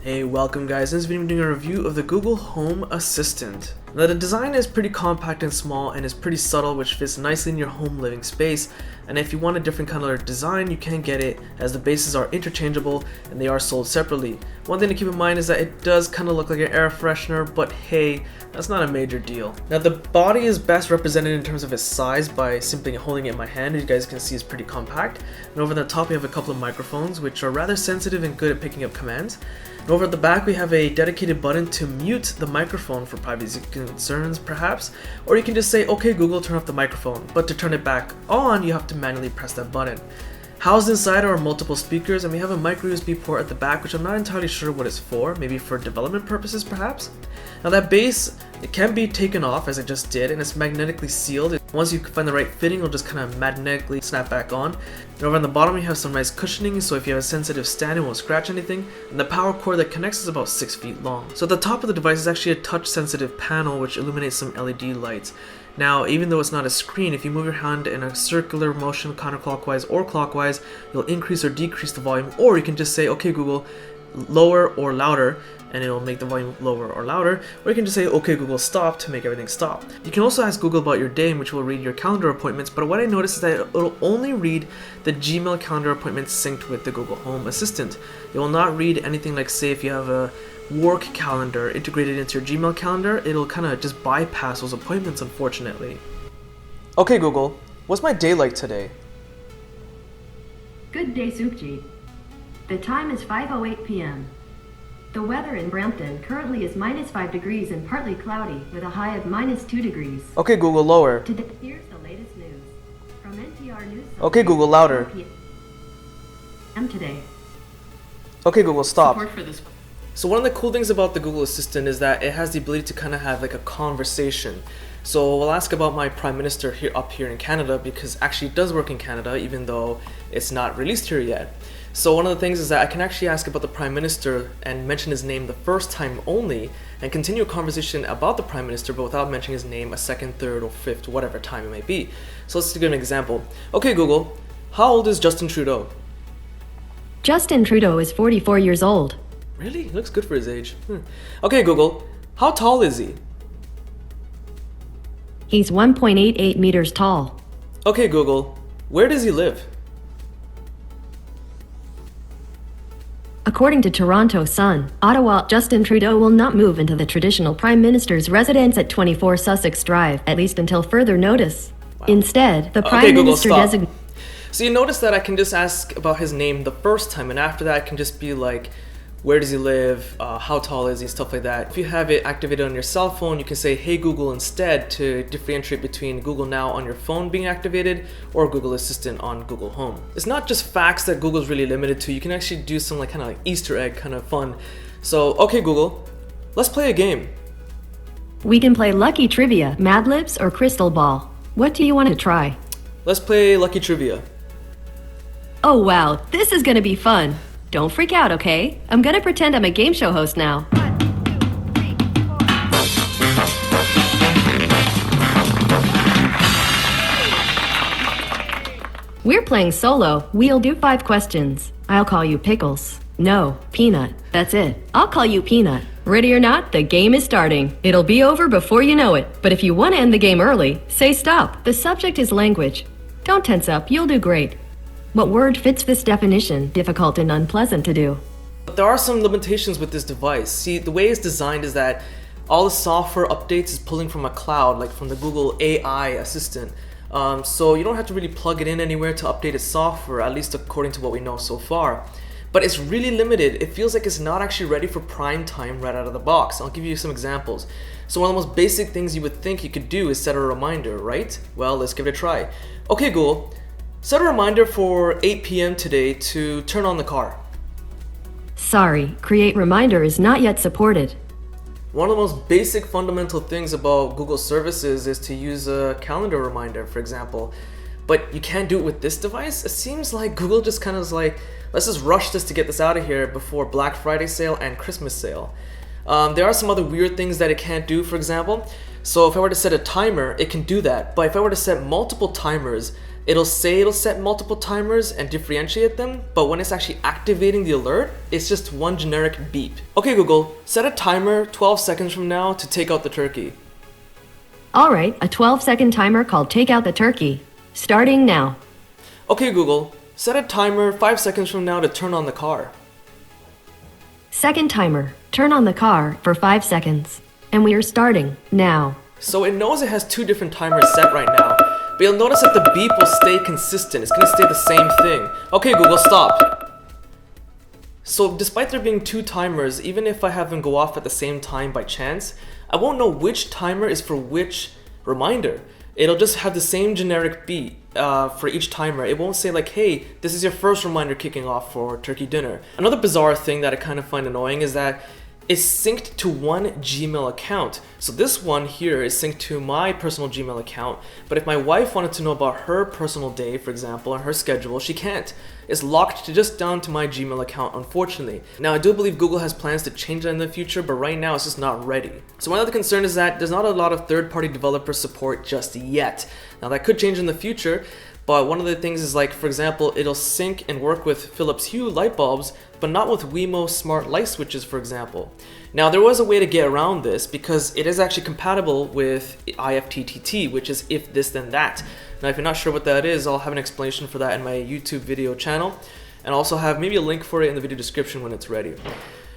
Hey, welcome guys. In this video I'm doing a review of the Google Home Assistant. Now the design is pretty compact and small and is pretty subtle, which fits nicely in your home living space. And if you want a different kind of design, you can get it, as the bases are interchangeable and they are sold separately. One thing to keep in mind is that it does kind of look like an air freshener, but hey, that's not a major deal. Now the body is best represented in terms of its size by simply holding it in my hand. As you guys can see, it's pretty compact. And over the top we have a couple of microphones which are rather sensitive and good at picking up commands. And over at the back we have a dedicated button to mute the microphone for privacy concerns perhaps, or you can just say, okay Google, turn off the microphone, but to turn it back on you have to manually press that button. Housed inside are multiple speakers, and we have a micro USB port at the back, which I'm not entirely sure what it's for, maybe for development purposes perhaps. Now that base, it can be taken off as I just did, and it's magnetically sealed. Once you find the right fitting, it'll just kind of magnetically snap back on. And over on the bottom we have some nice cushioning, so if you have a sensitive stand it won't scratch anything. And the power cord that connects is about 6 feet long. So at the top of the device is actually a touch sensitive panel which illuminates some LED lights. Now, even though it's not a screen, if you move your hand in a circular motion counterclockwise or clockwise, you'll increase or decrease the volume, or you can just say, okay Google, lower or louder, and it'll make the volume lower or louder, or you can just say, okay Google, stop, to make everything stop. You can also ask Google about your day, which will read your calendar appointments, but what I noticed is that it'll only read the Gmail calendar appointments synced with the Google Home Assistant. It will not read anything like, say, if you have a work calendar integrated into your Gmail calendar, it'll kind of just bypass those appointments, unfortunately. Okay Google, what's my day like today? Good day, Sukhji. The time is 5:08 p.m. The weather in Brampton currently is -5 degrees and partly cloudy with a high of -2 degrees. Okay Google, lower. Here's the latest news from NPR News. Okay Google, louder. Today. Okay Google, stop. Support for this. So one of the cool things about the Google Assistant is that it has the ability to kind of have like a conversation. So we'll ask about my Prime Minister up here in Canada, because actually it does work in Canada even though it's not released here yet. So one of the things is that I can actually ask about the Prime Minister and mention his name the first time only, and continue a conversation about the Prime Minister but without mentioning his name a second, third, or fifth, whatever time it may be. So let's give an example. Okay Google, how old is Justin Trudeau? Justin Trudeau is 44 years old. Really? He looks good for his age. Okay Google, how tall is he? He's 1.88 meters tall. Okay Google, where does he live? According to Toronto Sun, Ottawa, Justin Trudeau will not move into the traditional Prime Minister's residence at 24 Sussex Drive, at least until further notice. Wow. Instead, the Prime Minister designates... So you notice that I can just ask about his name the first time, and after that I can just be like, where does he live, how tall is he, stuff like that. If you have it activated on your cell phone, you can say, hey Google instead, to differentiate between Google Now on your phone being activated or Google Assistant on Google Home. It's not just facts that Google's really limited to, you can actually do some like kind of like Easter egg kind of fun. So, okay Google, let's play a game. We can play Lucky Trivia, Mad Libs, or Crystal Ball. What do you want to try? Let's play Lucky Trivia. Oh wow, this is gonna be fun. Don't freak out, okay? I'm gonna pretend I'm a game show host now. 1, 2, 3, 4. We're playing solo. We'll do 5 questions. I'll call you Pickles. No, Peanut. That's it. I'll call you Peanut. Ready or not, the game is starting. It'll be over before you know it. But if you want to end the game early, say stop. The subject is language. Don't tense up, you'll do great. What word fits this definition? Difficult and unpleasant to do. But there are some limitations with this device. See, the way it's designed is that all the software updates is pulling from a cloud, like from the Google AI assistant. So you don't have to really plug it in anywhere to update its software, at least according to what we know so far. But it's really limited. It feels like it's not actually ready for prime time right out of the box. I'll give you some examples. So one of the most basic things you would think you could do is set a reminder, right? Well, let's give it a try. Okay Google, set a reminder for 8 p.m. today to turn on the car. Sorry, create reminder is not yet supported. One of the most basic fundamental things about Google services is to use a calendar reminder, for example. But you can't do it with this device? It seems like Google just kind of is like, let's just rush this to get this out of here before Black Friday sale and Christmas sale. There are some other weird things that it can't do, for example. So if I were to set a timer, it can do that. But if I were to set multiple timers, it'll say it'll set multiple timers and differentiate them, but when it's actually activating the alert, it's just one generic beep. Okay Google, set a timer 12 seconds from now to take out the turkey. Alright, a 12-second timer called Take Out the Turkey. Starting now. Okay Google, set a timer 5 seconds from now to turn on the car. Second timer, turn on the car for 5 seconds. And we are starting now. So it knows it has two different timers set right now, but you'll notice that the beep will stay consistent. It's gonna stay the same thing. Okay Google, stop. So despite there being two timers, even if I have them go off at the same time by chance, I won't know which timer is for which reminder. It'll just have the same generic beep for each timer. It won't say like, hey, this is your first reminder kicking off for turkey dinner. Another bizarre thing that I kind of find annoying is that it's synced to one Gmail account. So this one here is synced to my personal Gmail account, but if my wife wanted to know about her personal day, for example, and her schedule, she can't. It's locked to just down to my Gmail account, unfortunately. Now, I do believe Google has plans to change that in the future, but right now it's just not ready. So my other concern is that there's not a lot of third-party developer support just yet. Now, that could change in the future, but one of the things is like, for example, it'll sync and work with Philips Hue light bulbs, but not with Wemo smart light switches, for example. Now, there was a way to get around this because it is actually compatible with IFTTT, which is if this then that. Now, if you're not sure what that is, I'll have an explanation for that in my YouTube video channel, and also have maybe a link for it in the video description when it's ready.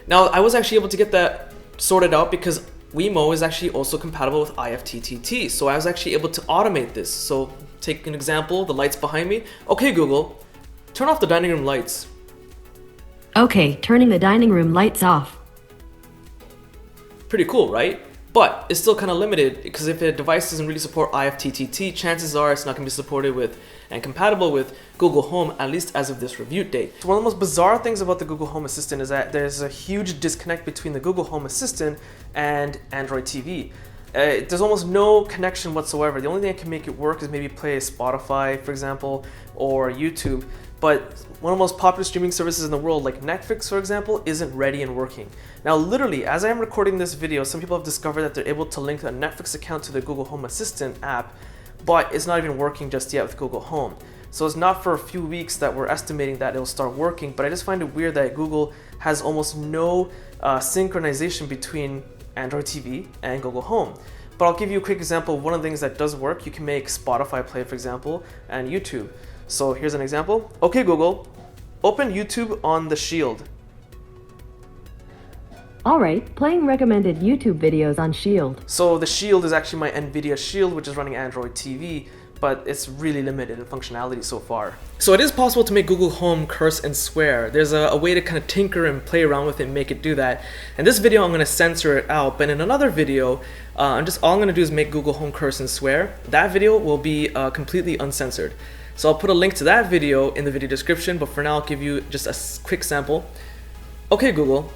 Now, I was actually able to get that sorted out because Wemo is actually also compatible with IFTTT, so I was actually able to automate this. So take an example, the lights behind me. Okay Google, turn off the dining room lights. Okay, turning the dining room lights off. Pretty cool, right? But it's still kind of limited because if a device doesn't really support IFTTT, chances are it's not going to be supported with and compatible with Google Home, at least as of this review date. So one of the most bizarre things about the Google Home Assistant is that there's a huge disconnect between the Google Home Assistant and Android TV. There's almost no connection whatsoever. The only thing that can make it work is maybe play Spotify, for example, or YouTube. But one of the most popular streaming services in the world, like Netflix, for example, isn't ready and working. Now, literally, as I am recording this video, some people have discovered that they're able to link a Netflix account to the Google Home Assistant app, but it's not even working just yet with Google Home. So it's not for a few weeks that we're estimating that it'll start working, but I just find it weird that Google has almost no synchronization between Android TV and Google Home. But I'll give you a quick example of one of the things that does work. You can make Spotify play, for example, and YouTube. So here's an example. Okay Google, open YouTube on the Shield. Alright, playing recommended YouTube videos on Shield. So the Shield is actually my NVIDIA Shield, which is running Android TV, but it's really limited in functionality so far. So it is possible to make Google Home curse and swear. There's a way to kind of tinker and play around with it and make it do that. In this video, I'm going to censor it out, but in another video, all I'm going to do is make Google Home curse and swear. That video will be completely uncensored. So I'll put a link to that video in the video description, but for now I'll give you just a quick sample. Okay Google,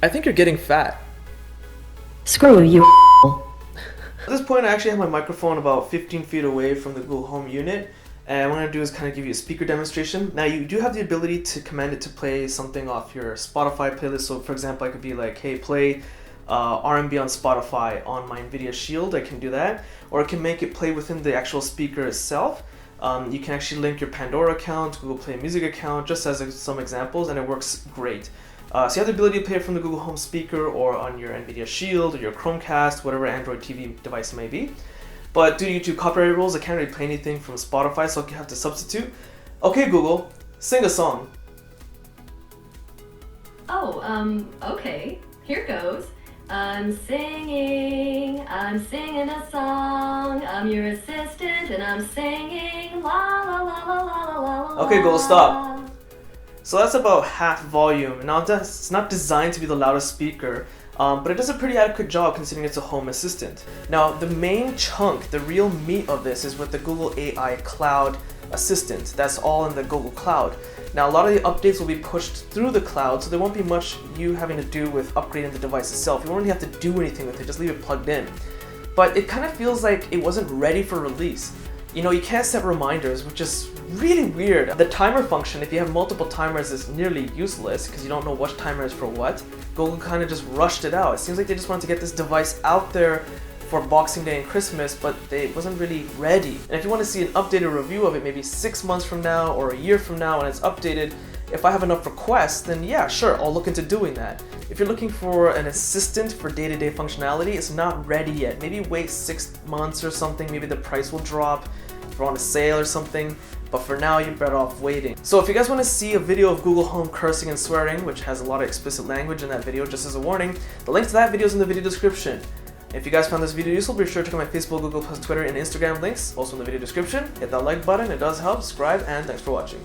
I think you're getting fat. Screw you. At this point I actually have my microphone about 15 feet away from the Google Home unit, and what I'm going to do is kind of give you a speaker demonstration. Now you do have the ability to command it to play something off your Spotify playlist. So for example, I could be like, hey, play R&B on Spotify on my NVIDIA Shield. I can do that, or I can make it play within the actual speaker itself. You can actually link your Pandora account, Google Play Music account, just as some examples, and it works great. So you have the ability to play it from the Google Home speaker or on your NVIDIA Shield or your Chromecast, whatever Android TV device it may be. But due to YouTube copyright rules, I can't really play anything from Spotify, so I have to substitute. Okay Google, sing a song. Oh, okay. Here goes. I'm singing a song. I'm your assistant and I'm singing la la la la la la la. Okay, Google, stop. So that's about half volume. Now it's not designed to be the loudest speaker, but it does a pretty adequate job considering it's a home assistant. Now the main chunk, the real meat of this is with the Google AI Cloud Assistant. That's all in the Google Cloud. Now a lot of the updates will be pushed through the cloud, so there won't be much you having to do with upgrading the device itself. You won't really have to do anything with it, just leave it plugged in. But it kind of feels like it wasn't ready for release. You know, you can't set reminders, which is really weird. The timer function, if you have multiple timers, is nearly useless because you don't know which timer is for what. Google kind of just rushed it out. It seems like they just wanted to get this device out there for Boxing Day and Christmas, but it wasn't really ready. And if you want to see an updated review of it maybe 6 months from now or a year from now when it's updated, if I have enough requests, then yeah, sure, I'll look into doing that. If you're looking for an assistant for day-to-day functionality, it's not ready yet. Maybe wait 6 months or something, maybe the price will drop if we're on a sale or something, but for now you're better off waiting. So if you guys want to see a video of Google Home cursing and swearing, which has a lot of explicit language in that video, just as a warning, the link to that video is in the video description. If you guys found this video useful, be sure to check out my Facebook, Google+, Twitter, and Instagram links, also in the video description. Hit that like button, it does help, subscribe, and thanks for watching.